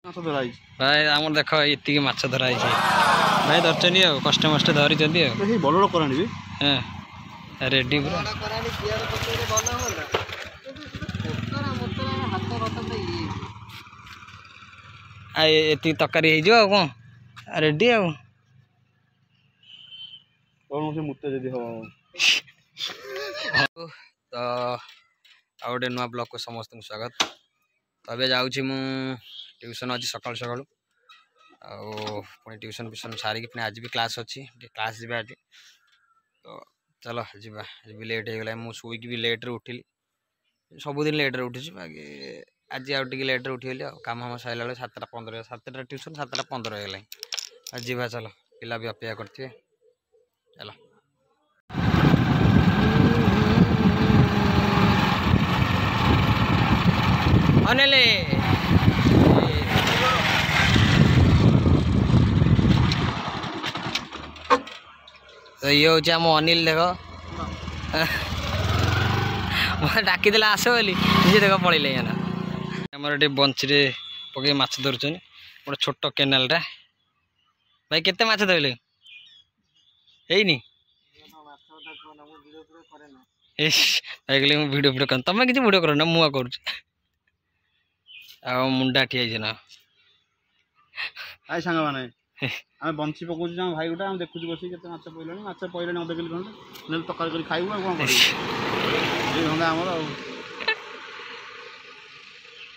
भाई आम देख ये माछ धरा भाई धरचनी कष्ट मष्ट धरी बड़ कराणी हाँ रेडी पूरा ये तकारी हो कौन रेडी आ तो आउटे नुआ ब्लॉग को समस्त स्वागत। तो अबे जाऊँ मु ट्यूशन अच्छी सकाल सकाल पुणी ट्यूशन फ्यूशन सारिकी पुणी आज भी क्लास अच्छी क्लास जी आज तो चलो जीवा आज भी लेट हो गला मुझे शुईकी भी लेट्रे उठिली सबुदिन लेट्रे उठुची बाकी आज आउ टे लेट्रे उठिगली कम हम सैला 7:15 7टा ट्यूशन 7:15 हो गला जीवा चलो पिला भी अपेक्षा करते चलो अनिल तो ये हूँ आम अनिल देख डाकी आस बोली निजे देख पड़े आमर ये बंशी पकई माछ धरुन गोटे छोट केनालटा भाई केते माछ धरले है भाई कहले भिडियो भिडियो कर तुम किसी भिडियो कर ना मुआ कर मुंडा ठिया ना आई सांग माने आम बंशी पकाऊ भाई गोटा आम देखु बस के माछ पड़े अध किलो खंडे तकारी कर खाइबू कौन कर धंदा आमर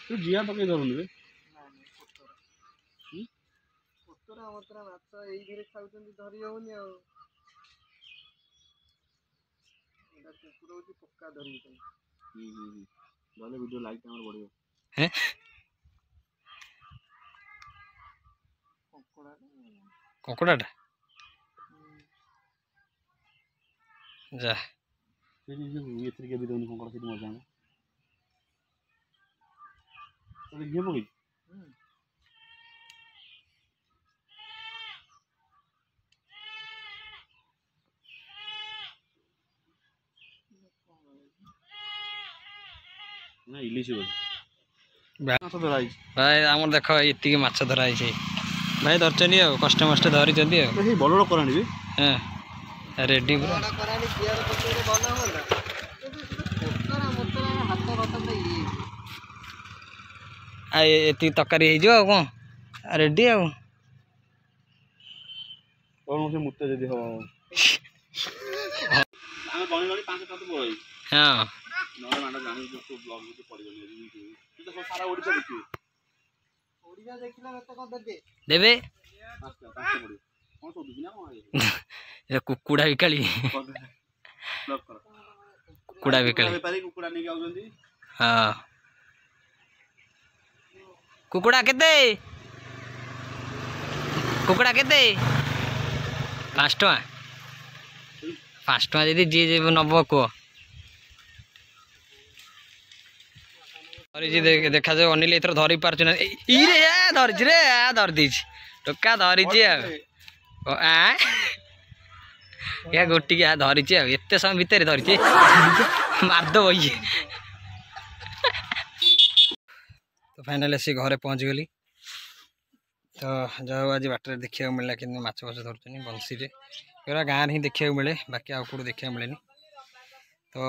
तू जिया पकई धरुन रे वीडियो लाइक बढ़िया कंकड़ाटा जा भाई आम देख ये माछ धरा भाई धरचनी कष्ट मष्ट धरी बड़ कराणी हाँ रेडी पूरा ये तकारी हो कौन रेडी आ हाँ देवे कुकुड़ा बिकाली कुकुड़ा बिकाली हाँ कुकुड़ा केते 5 टका 5 टका जी जी नब कह देखा जाए अनिल एथर धरी पार्छ ना धरी रे धरी टोका धरी या गोटी धरी एत समय भितर धरी मारदेव ये तो फाइनाल आसी घरे पहुँच गली तो जाओ आज बाटर देखा मिलला कि माछ फाछ धरुन बंशी पूरा गाँव ही देखा मिले बाकी आउ कौट देखा मिले तो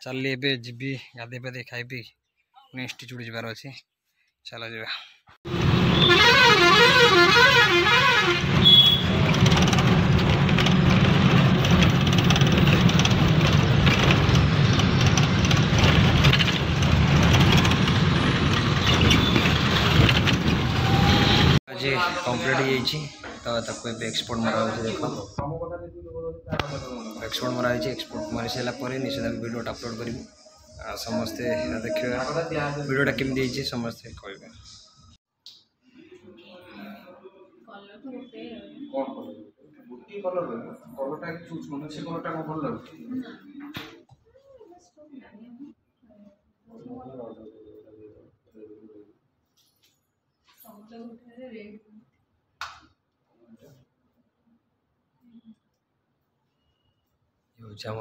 चल ए जी गाधे पाधे खाइबी इंस्टीट्यूट जबार अच्छे चलो जा आज कंप्लीट हो तो एक्सपोर्ट मरा देख एक्सपोर्ट मरा एक्सपोर्ट मारी सारापर निश्चित वीडियो अपलोड करी समस्ते देखिए वीडियोटा केमती समस्ते कह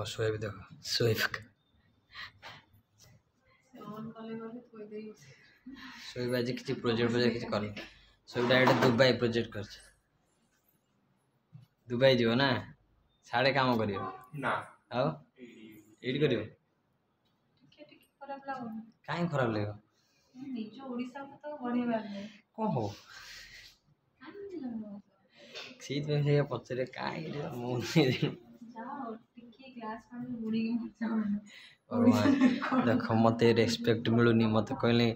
सोएब देख सोएब सोएब आज किसी प्रोजेक्ट किसी कर सब डायरेक्ट दुबई प्रोजेक्ट कर दुबई जीव ना साढ़े काम करियो ना आओ एडी करियो काहे खराब लगे कौन हो सीट में से पचरे काहे भगवान देख मत रेस्पेक्ट मिलूनी मत कहले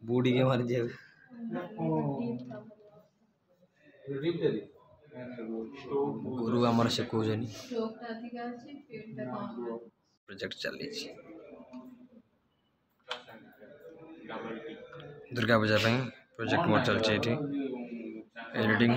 बुड़ी के मार जाए गुरु आमर से कहजनी प्रोजेक्ट चली दुर्गा पूजा प्रोजेक्ट मोर चलती एडिटिंग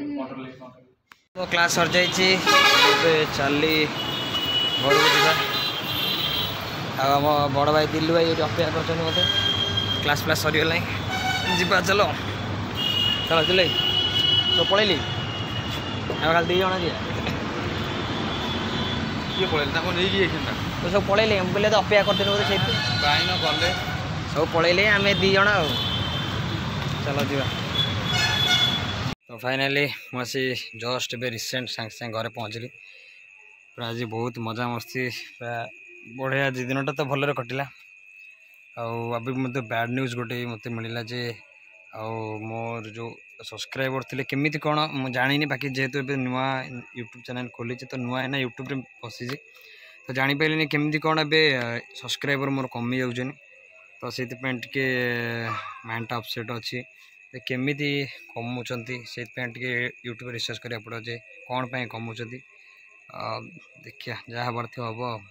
तो क्लास सर जाइए चली घर को जा आम बड़ भाई दिल्लू भाई ये अपेक्षा कर मत क्लास फ्लास सरीगला जा चलो चलो चल तो पलैली खाली दी जन जी किए पलैली तो सब पलैले बोले तो अपेक्षा करते बोलते गले सब पलैले आम दी जन आ चलो जा तो फाइनाली मुझे जस्ट ए रिसेंट सांगे सांगे घर पहुँचली पूरा आज बहुत मजा मस्ती पूरा बढ़िया आज दिनटा तो भलरे कटिला अभी मतलब बैड न्यूज गोटे मत मिलला जे मोर जो सब्सक्राइबर थे केमी कौन मुझे जानी बाकी जेहेतु ए नुआ यूट्यूब चैनल खोली तो नुआ है ना यूट्यूब रे पशिजे तो जापारे केमी कौन ए सब्सक्राइबर मोर कमी जाऊँ तो से माइंड अपसेट अच्छी केमी कमुंट से यूट्यूब रिसर्च करा पड़ो जे कौन पाई कमुंट देखिया जहाँ हबार हम।